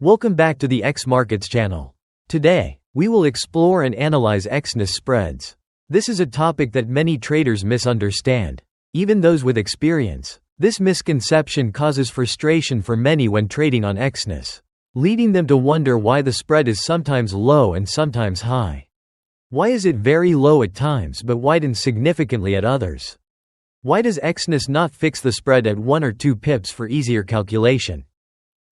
Welcome back to the X Markets channel. Today, we will explore and analyze Exness spreads. This is a topic that many traders misunderstand, even those with experience. This misconception causes frustration for many when trading on Exness, leading them to wonder why the spread is sometimes low and sometimes high. Why is it very low at times but widens significantly at others? Why does Exness not fix the spread at 1 or 2 pips for easier calculation?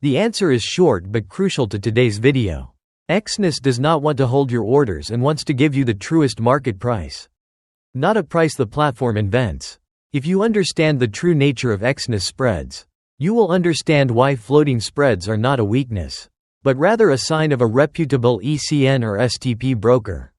The answer is short but crucial to today's video. Exness does not want to hold your orders and wants to give you the truest market price, not a price the platform invents. If you understand the true nature of Exness spreads, you will understand why floating spreads are not a weakness, but rather a sign of a reputable ECN or STP broker.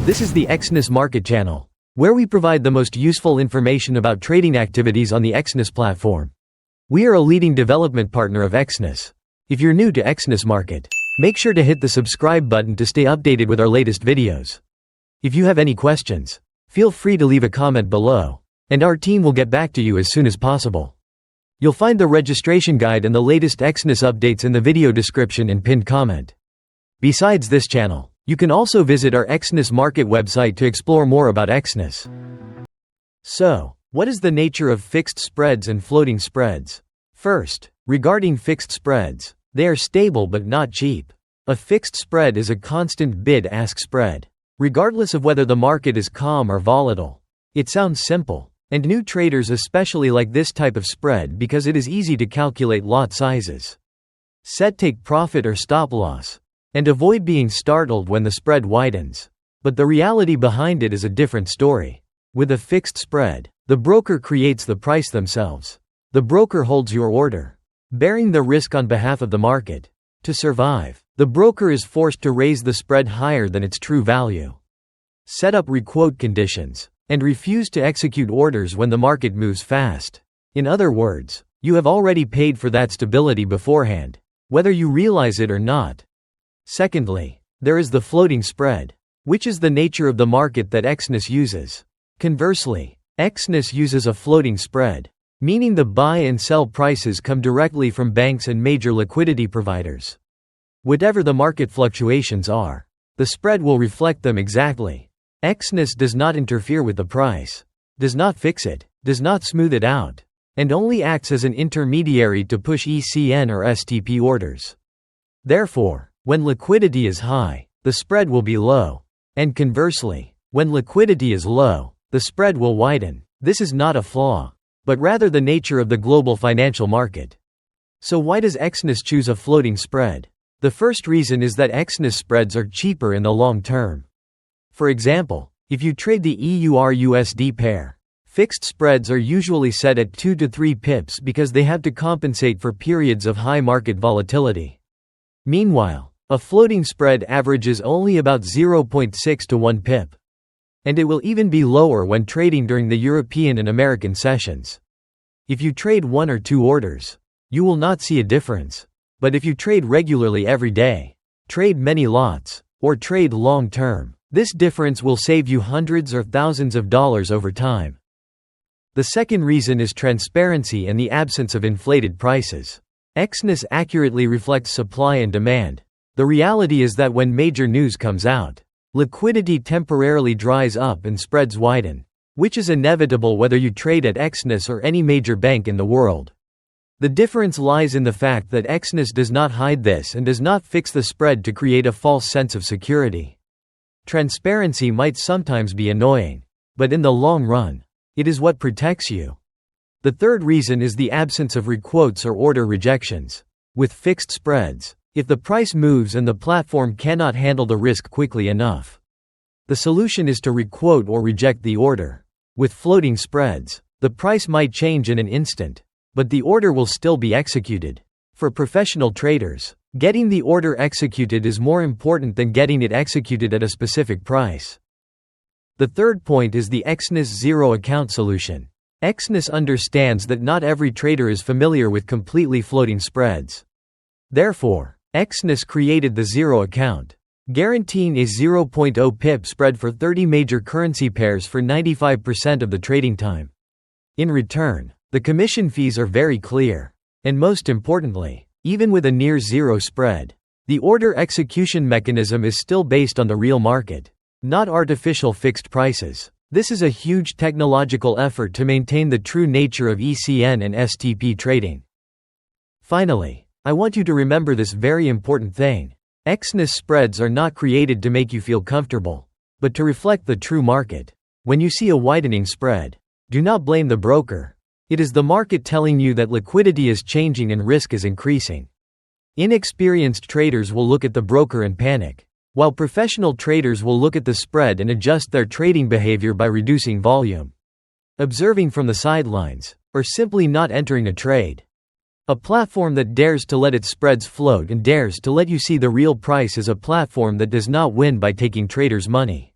This is the Exness Market channel, where we provide the most useful information about trading activities on the Exness platform. We are a leading development partner of Exness. If you're new to Exness Market, make sure to hit the subscribe button to stay updated with our latest videos. If you have any questions, feel free to leave a comment below, and our team will get back to you as soon as possible. You'll find the registration guide and the latest Exness updates in the video description and pinned comment. Besides this channel, you can also visit our Exness Market website to explore more about Exness. So, what is the nature of fixed spreads and floating spreads? First, regarding fixed spreads, they are stable but not cheap. A fixed spread is a constant bid-ask spread, regardless of whether the market is calm or volatile. It sounds simple, and new traders especially like this type of spread because it is easy to calculate lot sizes, set take profit or stop loss, and avoid being startled when the spread widens. But the reality behind it is a different story. With a fixed spread, the broker creates the price themselves. The broker holds your order, bearing the risk on behalf of the market. To survive, the broker is forced to raise the spread higher than its true value, set up requote conditions, and refuse to execute orders when the market moves fast. In other words, you have already paid for that stability beforehand, whether you realize it or not. Secondly, there is the floating spread, which is the nature of the market that Exness uses. Conversely, Exness uses a floating spread, meaning the buy and sell prices come directly from banks and major liquidity providers. Whatever the market fluctuations are, the spread will reflect them exactly. Exness does not interfere with the price, does not fix it, does not smooth it out, and only acts as an intermediary to push ECN or STP orders. Therefore, when liquidity is high, the spread will be low, and conversely, when liquidity is low, the spread will widen. This is not a flaw, but rather the nature of the global financial market. So why does Exness choose a floating spread? The first reason is that Exness spreads are cheaper in the long term. For example, if you trade the EUR-USD pair, fixed spreads are usually set at 2 to 3 pips because they have to compensate for periods of high market volatility. Meanwhile, a floating spread averages only about 0.6 to 1 pip. And it will even be lower when trading during the European and American sessions. If you trade 1 or 2 orders, you will not see a difference. But if you trade regularly every day, trade many lots, or trade long term, this difference will save you hundreds or thousands of dollars over time. The second reason is transparency and the absence of inflated prices. Exness accurately reflects supply and demand. The reality is that when major news comes out, liquidity temporarily dries up and spreads widen, which is inevitable whether you trade at Exness or any major bank in the world. The difference lies in the fact that Exness does not hide this and does not fix the spread to create a false sense of security. Transparency might sometimes be annoying, but in the long run, it is what protects you. The third reason is the absence of requotes or order rejections. With fixed spreads, if the price moves and the platform cannot handle the risk quickly enough, the solution is to requote or reject the order. With floating spreads, the price might change in an instant, but the order will still be executed. For professional traders, getting the order executed is more important than getting it executed at a specific price. The third point is the Exness Zero account solution. Exness understands that not every trader is familiar with completely floating spreads. Therefore, Exness created the Zero account, guaranteeing a 0.0 pip spread for 30 major currency pairs for 95% of the trading time. In return, the commission fees are very clear. And most importantly, even with a near zero spread, the order execution mechanism is still based on the real market, not artificial fixed prices. This is a huge technological effort to maintain the true nature of ECN and STP trading. Finally, I want you to remember this very important thing. Exness spreads are not created to make you feel comfortable, but to reflect the true market. When you see a widening spread, do not blame the broker. It is the market telling you that liquidity is changing and risk is increasing. Inexperienced traders will look at the broker and panic, while professional traders will look at the spread and adjust their trading behavior by reducing volume, observing from the sidelines, or simply not entering a trade. A platform that dares to let its spreads float and dares to let you see the real price is a platform that does not win by taking traders' money.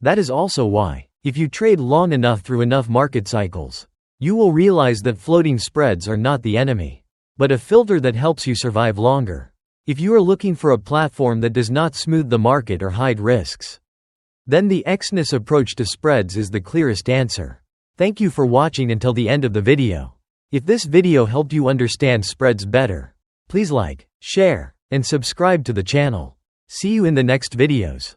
That is also why, if you trade long enough through enough market cycles, you will realize that floating spreads are not the enemy, but a filter that helps you survive longer. If you are looking for a platform that does not smooth the market or hide risks, then the Exness approach to spreads is the clearest answer. Thank you for watching until the end of the video. If this video helped you understand spreads better, please like, share, and subscribe to the channel. See you in the next videos.